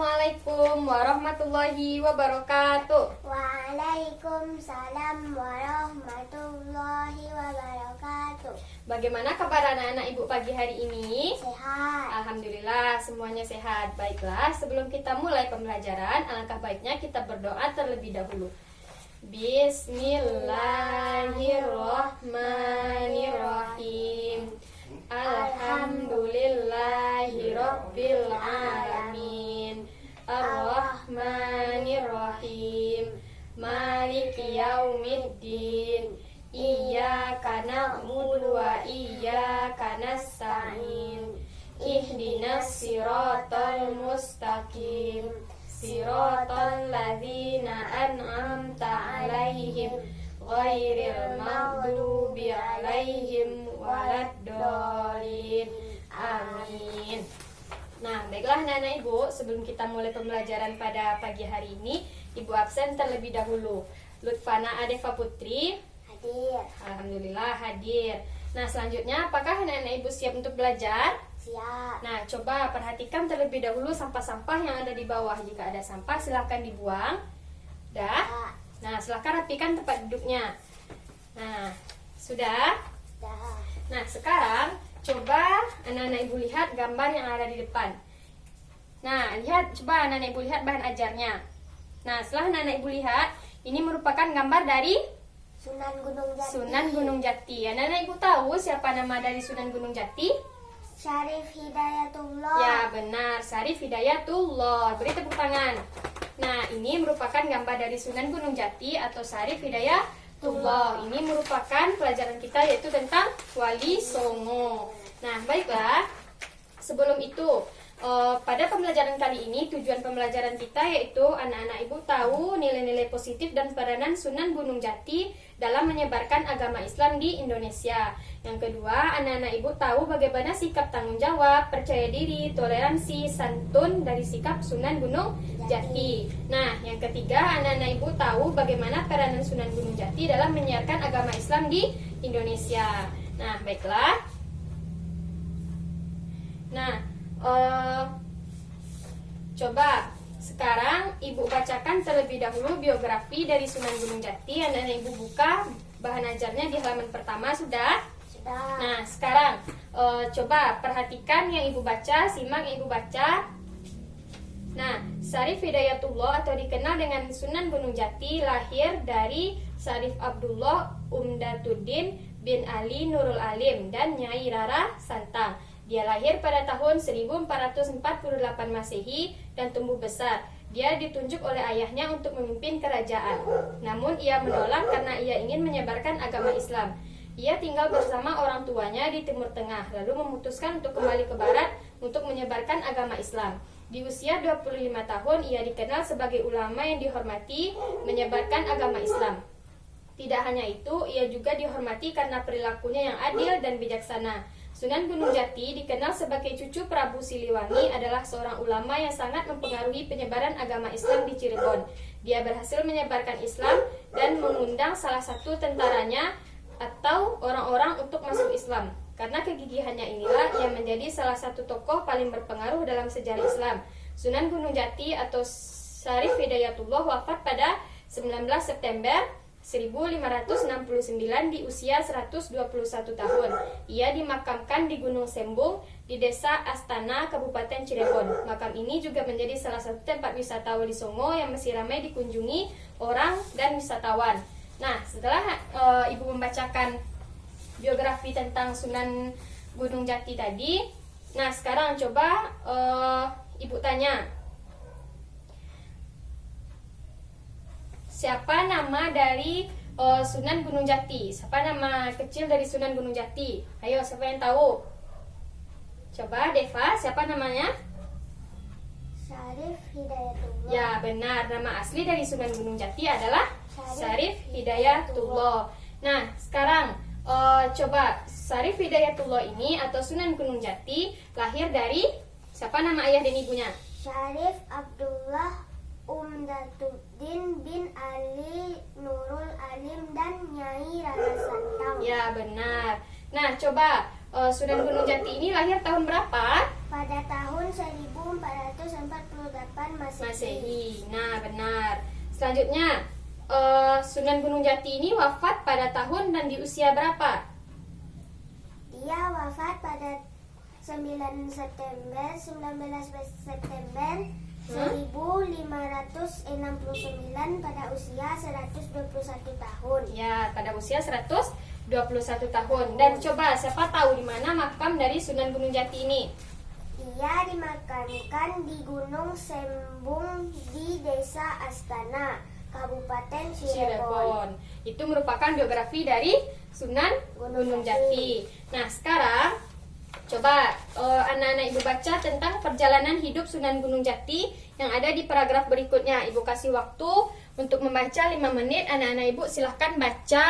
Assalamualaikum warahmatullahi wabarakatuh. Waalaikumsalam warahmatullahi wabarakatuh. Bagaimana kabar anak-anak ibu pagi hari ini? Sehat. Alhamdulillah semuanya sehat. Baiklah, sebelum kita mulai pembelajaran, alangkah baiknya kita berdoa terlebih dahulu. Bismillahirrahmanirrahim. Alhamdulillahirabbil alamin. Ar-Rahmanir-Rahim. Maliki yaumiddin. Iyyaka na'budu wa iyyaka nasta'in. Ihdinas siratal mustaqim. Siratal ladzina an'amta 'alaihim ghairil maghdubi 'alaihim waladdallin. Amin. Nah, baiklah anak-anak ibu, sebelum kita mulai pembelajaran pada pagi hari ini, ibu absen terlebih dahulu. Lutfana Adefa Putri Hadir. alhamdulillah hadir. Nah, selanjutnya apakah anak-anak ibu siap untuk belajar? Siap. Nah, coba perhatikan terlebih dahulu sampah-sampah yang ada di bawah. Jika ada sampah, silahkan dibuang. Dah? Nah, silahkan rapikan tempat duduknya. Nah, sudah? Dah. Nah, sekarang coba anak-anak ibu lihat gambar yang ada di depan. Nah, coba anak-anak ibu lihat bahan ajarnya. Nah, setelah anak-anak ibu lihat, ini merupakan gambar dari Sunan Gunung Jati. Sunan Gunung Jati. Anak-anak ibu tahu siapa nama dari Sunan Gunung Jati? Syarif Hidayatullah. Ya, benar, Syarif Hidayatullah. Beri tepuk tangan. Nah, ini merupakan gambar dari Sunan Gunung Jati atau Syarif Hidayatullah. Ini merupakan pelajaran kita yaitu tentang Wali Songo. Nah, baiklah. Sebelum itu, pada pembelajaran kali ini tujuan pembelajaran kita yaitu anak-anak ibu tahu nilai-nilai positif dan peranan Sunan Gunung Jati dalam menyebarkan agama Islam di Indonesia. Yang kedua, anak-anak ibu tahu bagaimana sikap tanggung jawab, percaya diri, toleransi, santun dari sikap Sunan Gunung Jati. Nah, yang ketiga, anak-anak ibu tahu bagaimana peranan Sunan Gunung Jati dalam menyiarkan agama Islam di Indonesia. Nah, baiklah. Nah, coba sekarang ibu bacakan terlebih dahulu biografi dari Sunan Gunung Jati. Anak-anak ibu buka bahan ajarnya di halaman pertama, sudah? Sudah. Nah, sekarang coba perhatikan yang ibu baca, simak yang ibu baca. Nah, Syarif Hidayatullah atau dikenal dengan Sunan Gunung Jati lahir dari Syarif Abdullah Umdatuddin bin Ali Nurul Alim dan Nyai Rara Santang. Dia lahir pada tahun 1448 Masehi dan tumbuh besar. Dia ditunjuk oleh ayahnya untuk memimpin kerajaan. Namun ia menolak karena ia ingin menyebarkan agama Islam. Ia tinggal bersama orang tuanya di Timur Tengah, lalu memutuskan untuk kembali ke Barat untuk menyebarkan agama Islam. Di usia 25 tahun, ia dikenal sebagai ulama yang dihormati menyebarkan agama Islam. Tidak hanya itu, ia juga dihormati karena perilakunya yang adil dan bijaksana. Sunan Gunung Jati dikenal sebagai cucu Prabu Siliwangi adalah seorang ulama yang sangat mempengaruhi penyebaran agama Islam di Cirebon. Dia berhasil menyebarkan Islam dan mengundang salah satu tentaranya atau orang-orang untuk masuk Islam. Karena kegigihannya inilah ia menjadi salah satu tokoh paling berpengaruh dalam sejarah Islam. Sunan Gunung Jati atau Syarif Hidayatullah wafat pada 19 September 1569 di usia 121 tahun. Ia dimakamkan di Gunung Sembung di Desa Astana, Kabupaten Cirebon. Makam ini juga menjadi salah satu tempat wisata Wali Songo yang masih ramai dikunjungi orang dan wisatawan. Nah, setelah ibu membacakan biografi tentang Sunan Gunung Jati tadi, nah sekarang coba ibu tanya, siapa nama dari Sunan Gunung Jati? Siapa nama kecil dari Sunan Gunung Jati? Ayo, siapa yang tahu? Coba Deva, siapa namanya? Syarif Hidayatullah. Ya, benar. Nama asli dari Sunan Gunung Jati adalah Syarif Hidayatullah. Nah, sekarang coba Syarif Hidayatullah ini atau Sunan Gunung Jati lahir dari siapa nama ayah dan ibunya? Syarif Abdullah Umdatuddin bin Ali Nurul Alim dan Nyai Rara Santang. Ya, benar. Nah, coba Sunan Gunung Jati ini lahir tahun berapa? Pada tahun 1448 Masehi. Masehi. Nah, benar. Selanjutnya, Sunan Gunung Jati ini wafat pada tahun dan di usia berapa? Dia wafat pada 19 September 1569 pada usia 121 tahun. Ya, pada usia 121 tahun. Dan coba siapa tahu di mana makam dari Sunan Gunung Jati ini? Dia dimakamkan di Gunung Sembung di Desa Astana, Kabupaten Cirebon. Itu merupakan biografi dari Sunan Gunung Jati. Nah, sekarang coba anak-anak ibu baca tentang perjalanan hidup Sunan Gunung Jati yang ada di paragraf berikutnya. Ibu kasih waktu untuk membaca 5 menit. Anak-anak ibu silahkan baca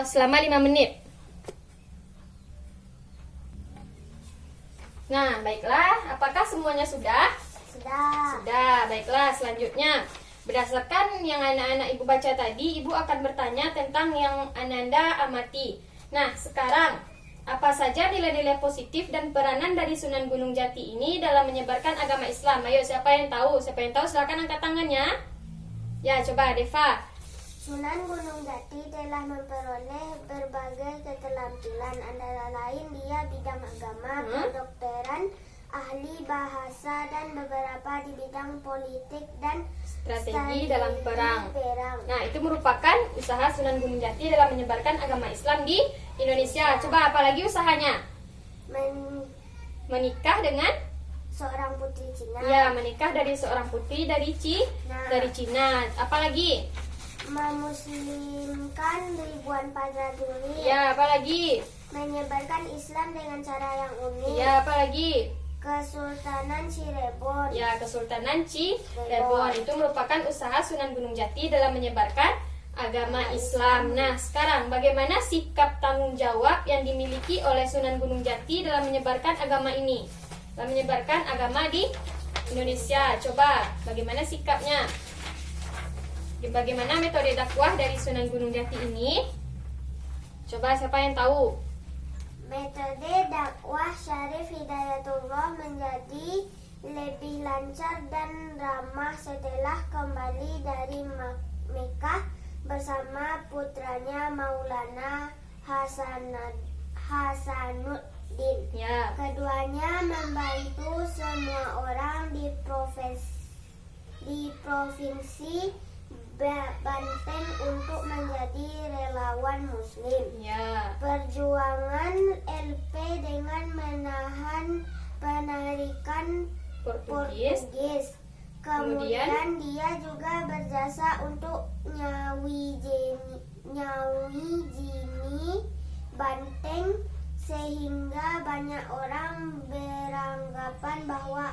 selama 5 menit. Nah, baiklah. Apakah semuanya sudah? Sudah. Sudah, baiklah. Selanjutnya, berdasarkan yang anak-anak ibu baca tadi, ibu akan bertanya tentang yang Ananda amati. Nah, sekarang, apa saja nilai-nilai positif dan peranan dari Sunan Gunung Jati ini dalam menyebarkan agama Islam? Ayo, siapa yang tahu? Siapa yang tahu, silakan angkat tangannya. Ya, coba Deva. Sunan Gunung Jati telah memperoleh berbagai keterampilan, antara lain dia bidang agama, kedokteran, ahli bahasa, dan beberapa di bidang politik dan Strategi dalam perang. Nah, itu merupakan usaha Sunan Gunung Jati dalam menyebarkan agama Islam di Indonesia. Coba apalagi usahanya? Menikah dengan Seorang putri Cina. Ya, menikah dari seorang putri dari Cina. Apalagi? Memuslimkan ribuan prajurit. Ya, apalagi? Menyebarkan Islam dengan cara yang unik. Ya, apalagi? Kesultanan Cirebon. Ya, Kesultanan Cirebon. Itu merupakan usaha Sunan Gunung Jati dalam menyebarkan agama Islam. Nah, sekarang bagaimana sikap tanggung jawab yang dimiliki oleh Sunan Gunung Jati dalam menyebarkan agama ini? Dalam menyebarkan agama di Indonesia. Coba, bagaimana sikapnya? Bagaimana metode dakwah dari Sunan Gunung Jati ini? Coba siapa yang tahu? Metode dakwah Syarif Hidayatullah menjadi lebih lancar dan ramah setelah kembali dari Mekah bersama putranya Maulana Hasanuddin. Ya. Keduanya membantu semua orang di provinsi Banten untuk menjadi relawan Muslim. Ya. Perjuangan LP dengan menahan penarikan Portugis. Kemudian dia juga berjasa untuk Nyawijini Banteng, sehingga banyak orang beranggapan bahwa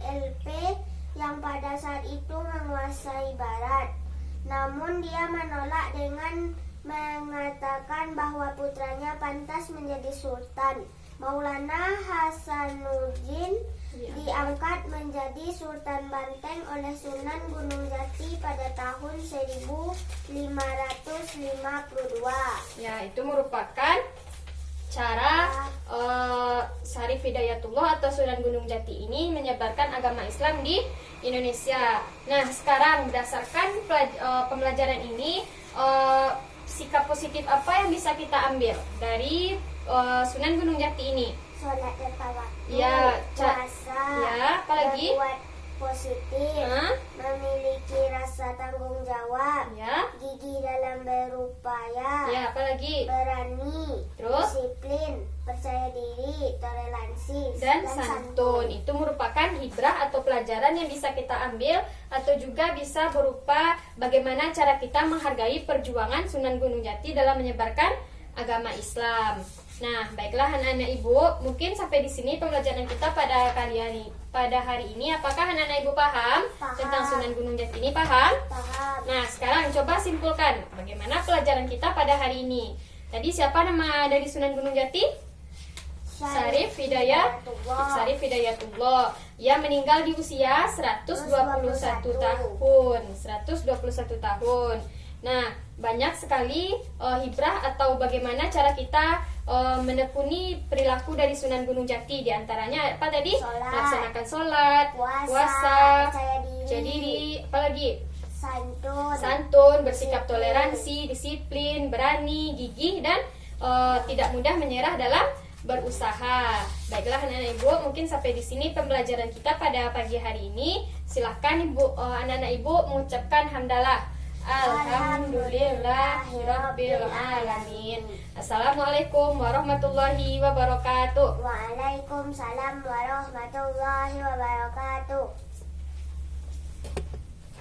LP yang pada saat itu menguasai Barat. Namun dia menolak dengan mengatakan bahwa putranya pantas menjadi sultan. Maulana Hasanuddin diangkat menjadi Sultan Banteng oleh Sunan Gunung Jati pada tahun 1552. Ya, itu merupakan cara Syarif Hidayatullah atau Sunan Gunung Jati ini menyebarkan agama Islam di Indonesia. Nah, sekarang berdasarkan pembelajaran ini, sikap positif apa yang bisa kita ambil dari Sunan Gunung Jati ini? Sholat tepat waktu, Ya, puasa, ya, apalagi? berbuat positif, memiliki rasa tanggung jawab, Ya, gigih dalam berupaya, ya, apalagi? berani, Terus? disiplin, percaya diri, toleransi, Dan santun. Itu merupakan hibrah atau pelajaran yang bisa kita ambil, atau juga bisa berupa bagaimana cara kita menghargai perjuangan Sunan Gunung Jati dalam menyebarkan agama Islam. Nah, baiklah anak-anak ibu, mungkin sampai di sini pembelajaran kita pada hari ini. Apakah anak-anak ibu paham tentang Sunan Gunung Jati ini? Paham? Paham. Nah, sekarang coba simpulkan bagaimana pelajaran kita pada hari ini. Tadi siapa nama dari Sunan Gunung Jati? Syarif Hidayatullah. Ia meninggal di usia 121 tahun. 121 tahun. Nah, banyak sekali hibrah atau bagaimana cara kita menekuni perilaku dari Sunan Gunung Jati. Di antaranya apa tadi? Sholat. Melaksanakan sholat, Puasa, percaya diri, apalagi? santun, Bersikap toleransi, disiplin, berani, gigih, dan tidak mudah menyerah dalam berusaha. Baiklah anak-anak ibu, mungkin sampai di sini pembelajaran kita pada pagi hari ini. Silahkan ibu, anak-anak ibu mengucapkan hamdalah. Alhamdulillahirabbil alamin. Assalamualaikum warahmatullahi wabarakatuh. Waalaikumsalam warahmatullahi wabarakatuh.